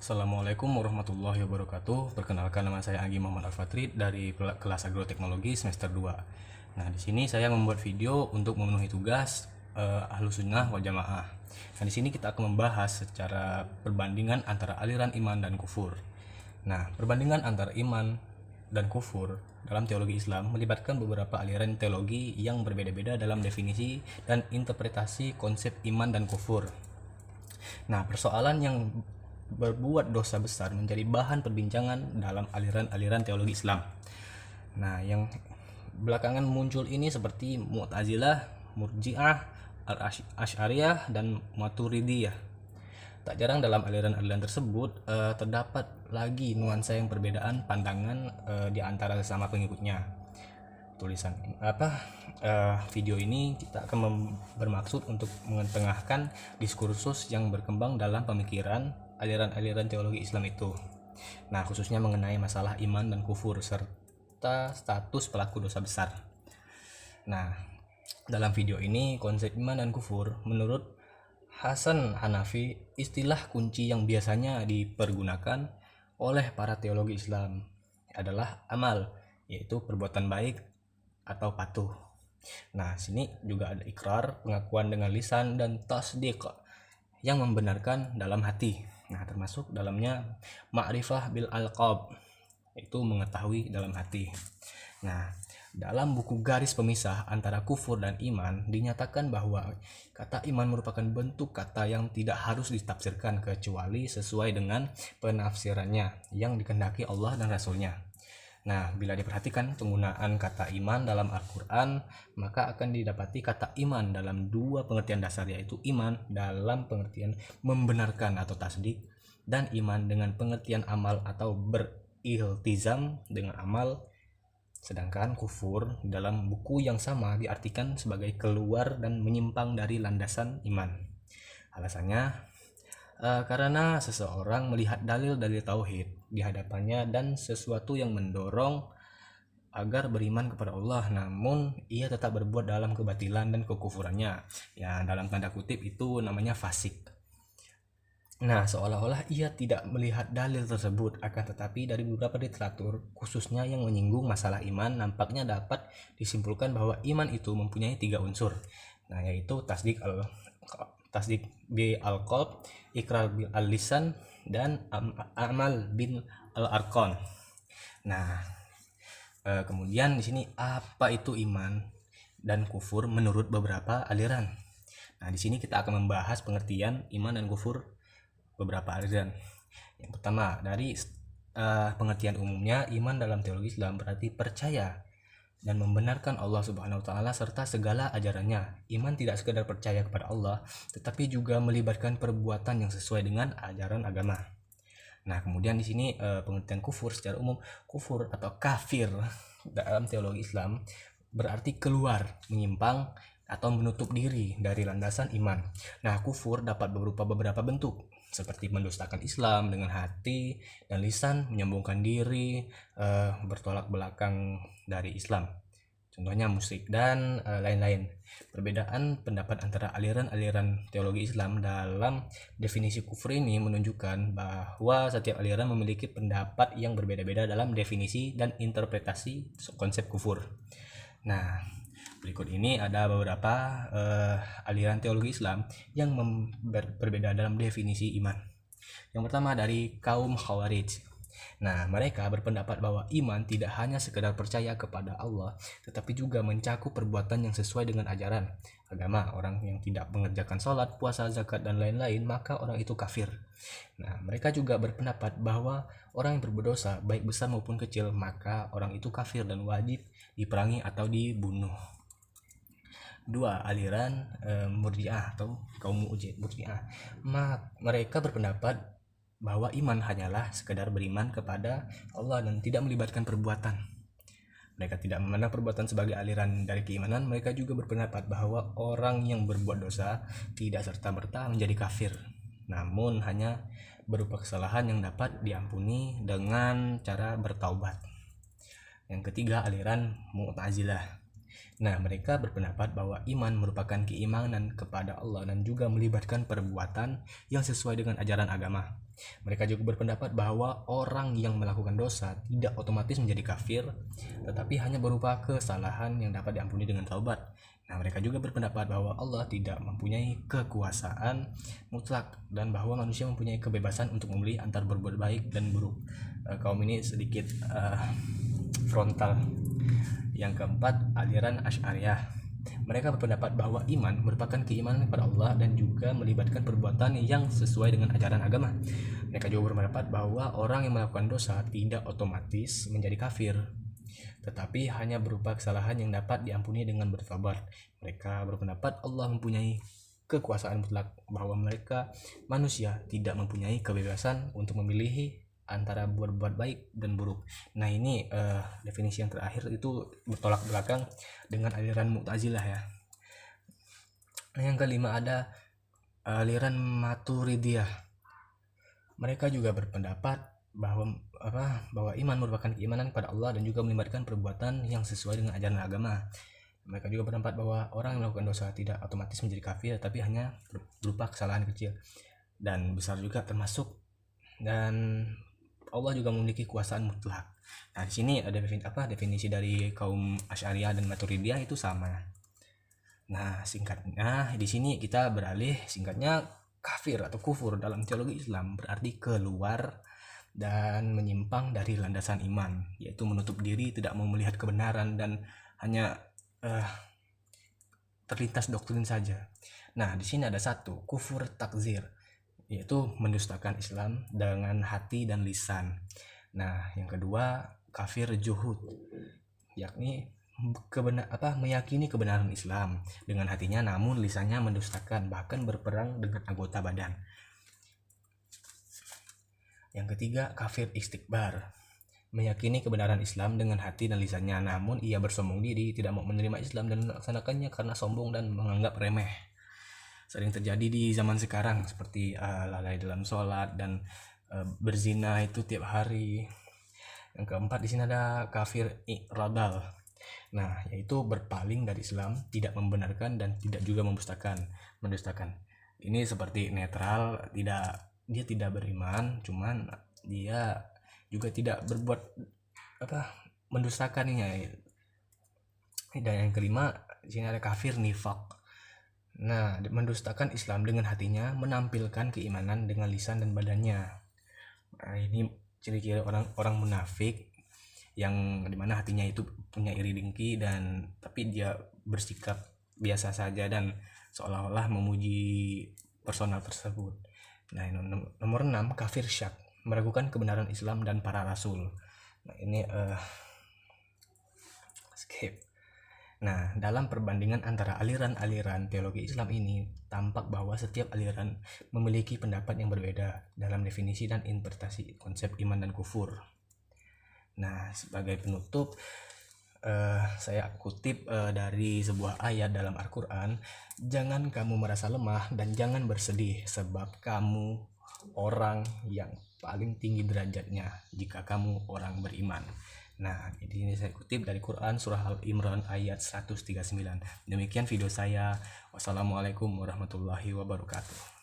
Assalamualaikum warahmatullahi wabarakatuh. Perkenalkan, nama saya Anggi Muhammad Al-Fatri dari kelas Agroteknologi semester 2. Nah, di sini saya membuat video untuk memenuhi tugas Ahlus Sunnah wal Jamaah. Nah, di sini kita akan membahas secara perbandingan antara aliran iman dan kufur. Nah, perbandingan antara iman dan kufur dalam teologi Islam melibatkan beberapa aliran teologi yang berbeda-beda dalam definisi dan interpretasi konsep iman dan kufur. Nah, persoalan yang berbuat dosa besar menjadi bahan perbincangan dalam aliran-aliran teologi Islam. Nah, yang belakangan muncul ini seperti Mu'tazilah, Murji'ah, Al-Asy'ariyah, dan Maturidiyah. Tak jarang dalam aliran-aliran tersebut terdapat lagi nuansa yang perbedaan pandangan di antara sesama pengikutnya. Video ini kita akan bermaksud untuk mengetengahkan diskursus yang berkembang dalam pemikiran aliran-aliran teologi Islam itu. Nah, khususnya mengenai masalah iman dan kufur serta status pelaku dosa besar. Nah, dalam video ini konsep iman dan kufur menurut Hasan Hanafi istilah kunci yang biasanya dipergunakan oleh para teologi Islam adalah amal, yaitu perbuatan baik atau patuh. Nah, sini juga ada ikrar, pengakuan dengan lisan, dan tasdiq yang membenarkan dalam hati. Nah, termasuk dalamnya ma'rifah bil alqab, itu mengetahui dalam hati. Nah, dalam buku garis pemisah antara kufur dan iman dinyatakan bahwa kata iman merupakan bentuk kata yang tidak harus ditafsirkan kecuali sesuai dengan penafsirannya yang dikehendaki Allah dan Rasulnya. Nah, bila diperhatikan penggunaan kata iman dalam Al-Quran, maka akan didapati kata iman dalam dua pengertian dasar, yaitu iman dalam pengertian membenarkan atau tasdik, dan iman dengan pengertian amal atau beriltizam dengan amal. Sedangkan kufur dalam buku yang sama diartikan sebagai keluar dan menyimpang dari landasan iman. Alasannya, karena seseorang melihat dalil-dalil tauhid di hadapannya dan sesuatu yang mendorong agar beriman kepada Allah, namun ia tetap berbuat dalam kebatilan dan kekufurannya. Ya, dalam tanda kutip itu namanya fasik. Nah, seolah-olah ia tidak melihat dalil tersebut, akan tetapi dari beberapa literatur, khususnya yang menyinggung masalah iman, nampaknya dapat disimpulkan bahwa iman itu mempunyai 3 unsur. Nah, yaitu tasdik bil al-qalb, ikrar bil al-lisan, dan amal bil al-arkan. Nah, kemudian di sini apa itu iman dan kufur menurut beberapa aliran. Nah, di sini kita akan membahas pengertian iman dan kufur beberapa aliran. Yang pertama, dari pengertian umumnya, iman dalam teologi Islam berarti percaya dan membenarkan Allah Subhanahu wa taala serta segala ajarannya. Iman tidak sekedar percaya kepada Allah, tetapi juga melibatkan perbuatan yang sesuai dengan ajaran agama. Nah, kemudian di sini pengertian kufur secara umum, kufur atau kafir dalam teologi Islam berarti keluar, menyimpang atau menutup diri dari landasan iman. Nah, kufur dapat berupa beberapa bentuk, seperti mendustakan Islam dengan hati dan lisan, menyombongkan diri, bertolak belakang dari Islam, contohnya musyrik, dan lain-lain. Perbedaan pendapat antara aliran-aliran teologi Islam dalam definisi kufur ini menunjukkan bahwa setiap aliran memiliki pendapat yang berbeda-beda dalam definisi dan interpretasi konsep kufur. Nah, berikut ini ada beberapa aliran teologi Islam yang berbeda dalam definisi iman. Yang pertama dari kaum Khawarij. Nah, mereka berpendapat bahwa iman tidak hanya sekedar percaya kepada Allah, tetapi juga mencakup perbuatan yang sesuai dengan ajaran agama. Orang yang tidak mengerjakan sholat, puasa, zakat, dan lain-lain, maka orang itu kafir. Nah, mereka juga berpendapat bahwa orang yang berbuat dosa, baik besar maupun kecil, maka orang itu kafir dan wajib diperangi atau dibunuh. 2. Aliran Murji'ah atau kaum Murji'ah. Mereka berpendapat bahwa iman hanyalah sekedar beriman kepada Allah dan tidak melibatkan perbuatan. Mereka tidak memandang perbuatan sebagai aliran dari keimanan. Mereka juga berpendapat bahwa orang yang berbuat dosa tidak serta-merta menjadi kafir, namun hanya berupa kesalahan yang dapat diampuni dengan cara bertaubat. Yang ketiga, aliran Mu'tazilah. Nah, mereka berpendapat bahwa iman merupakan keimanan kepada Allah dan juga melibatkan perbuatan yang sesuai dengan ajaran agama. Mereka juga berpendapat bahwa orang yang melakukan dosa tidak otomatis menjadi kafir, tetapi hanya berupa kesalahan yang dapat diampuni dengan taubat. Nah, mereka juga berpendapat bahwa Allah tidak mempunyai kekuasaan mutlak dan bahwa manusia mempunyai kebebasan untuk memilih antara berbuat baik dan buruk. Kaum ini sedikit frontal. Yang keempat, aliran Asy'ariyah. Mereka berpendapat bahwa iman merupakan keimanan kepada Allah dan juga melibatkan perbuatan yang sesuai dengan ajaran agama. Mereka juga berpendapat bahwa orang yang melakukan dosa tidak otomatis menjadi kafir, tetapi hanya berupa kesalahan yang dapat diampuni dengan bertobat. Mereka berpendapat Allah mempunyai kekuasaan mutlak, bahwa mereka manusia tidak mempunyai kebebasan untuk memilih antara berbuat baik dan buruk. Nah, ini definisi yang terakhir itu bertolak belakang dengan aliran Mu'tazilah ya. Nah, yang kelima ada aliran Maturidiyah. Mereka juga berpendapat bahwa iman merupakan keimanan kepada Allah dan juga melibatkan perbuatan yang sesuai dengan ajaran agama. Mereka juga berpendapat bahwa orang yang melakukan dosa tidak otomatis menjadi kafir, tapi hanya berupa kesalahan kecil dan besar juga termasuk, dan Allah juga memiliki kekuasaan mutlak. Nah, di sini ada definisi dari kaum Asy'ariyah dan Maturidiyah itu sama. Nah, singkatnya di sini kita beralih, singkatnya kafir atau kufur dalam teologi Islam berarti keluar dan menyimpang dari landasan iman, yaitu menutup diri, tidak mau melihat kebenaran dan hanya terlintas doktrin saja. Nah, di sini ada satu, kufur takzir, yaitu mendustakan Islam dengan hati dan lisan. Nah, yang kedua, kafir juhud, yakni meyakini kebenaran Islam dengan hatinya namun lisannya mendustakan, bahkan berperang dengan anggota badan. Yang ketiga, kafir istikbar, meyakini kebenaran Islam dengan hati dan lisannya namun ia bersombong diri, tidak mau menerima Islam dan melaksanakannya karena sombong dan menganggap remeh. Sering terjadi di zaman sekarang, seperti lalai dalam sholat dan berzina itu tiap hari. Yang keempat, di sini ada kafir i'radal. Nah, yaitu berpaling dari Islam, tidak membenarkan dan tidak juga mendustakan. Ini seperti netral, dia tidak beriman, cuman dia juga tidak berbuat mendustakannya. Dan yang kelima, di sini ada kafir nifaq. Nah, mendustakan Islam dengan hatinya, menampilkan keimanan dengan lisan dan badannya. Nah, ini ciri-ciri orang munafik, yang dimana hatinya itu punya iri dengki dan tapi dia bersikap biasa saja dan seolah-olah memuji personal tersebut. Nah, nomor 6, kafir syak, meragukan kebenaran Islam dan para rasul. Nah, ini skip. Nah, dalam perbandingan antara aliran-aliran teologi Islam ini, tampak bahwa setiap aliran memiliki pendapat yang berbeda dalam definisi dan interpretasi konsep iman dan kufur. Nah, sebagai penutup, saya kutip dari sebuah ayat dalam Al-Quran, jangan kamu merasa lemah dan jangan bersedih sebab kamu orang yang paling tinggi derajatnya jika kamu orang beriman. Nah, ini saya kutip dari Quran surah Al-Imran ayat 139. Demikian video saya. Wassalamualaikum warahmatullahi wabarakatuh.